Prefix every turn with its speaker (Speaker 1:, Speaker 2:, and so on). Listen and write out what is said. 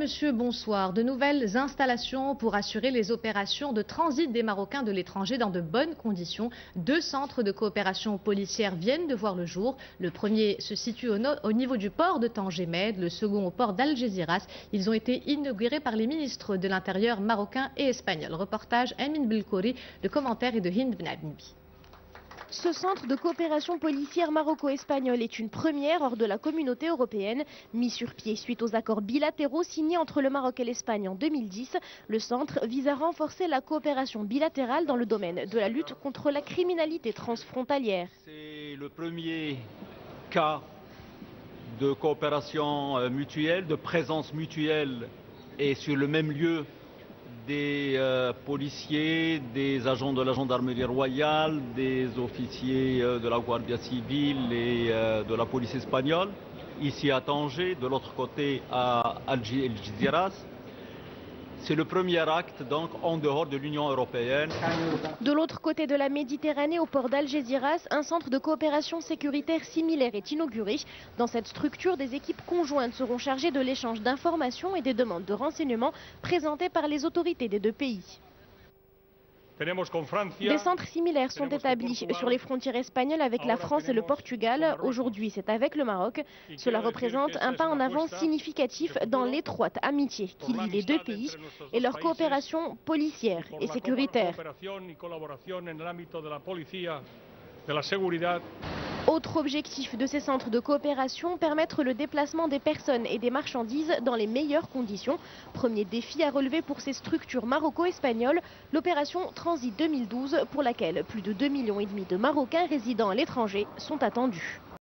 Speaker 1: monsieur, bonsoir. De nouvelles installations pour assurer les opérations de transit des Marocains de l'étranger dans de bonnes conditions. 2 centres de coopération policière viennent de voir le jour. Le premier se situe au niveau du port de Tanger-Med, le second au port d'Algeciras. Ils ont été inaugurés par les ministres de l'Intérieur marocains et espagnols. Reportage Amin Belkouri, le commentaire est de Hind Benabimbi.
Speaker 2: Ce centre de coopération policière maroco-espagnole est une première hors de la communauté européenne. Mis sur pied suite aux accords bilatéraux signés entre le Maroc et l'Espagne en 2010, le centre vise à renforcer la coopération bilatérale dans le domaine de la lutte contre la criminalité transfrontalière.
Speaker 3: C'est le premier cas de coopération mutuelle, de présence mutuelle et sur le même lieu des policiers, des agents de la gendarmerie royale, des officiers de la Guardia civile et de la police espagnole, ici à Tanger, de l'autre côté à Algeciras. C'est le premier acte donc en dehors de l'Union européenne.
Speaker 2: De l'autre côté de la Méditerranée, au port d'Algeciras, un centre de coopération sécuritaire similaire est inauguré. Dans cette structure, des équipes conjointes seront chargées de l'échange d'informations et des demandes de renseignements présentées par les autorités des 2 pays. Des centres similaires sont établis sur les frontières espagnoles avec la France et le Portugal. Aujourd'hui, c'est avec le Maroc. Cela représente un pas en avant significatif dans l'étroite amitié qui lie les 2 pays et leur coopération policière et sécuritaire. Autre objectif de ces centres de coopération, permettre le déplacement des personnes et des marchandises dans les meilleures conditions. Premier défi à relever pour ces structures maroco-espagnoles, l'opération Transit 2012 pour laquelle plus de 2,5 millions de Marocains résidant à l'étranger sont attendus.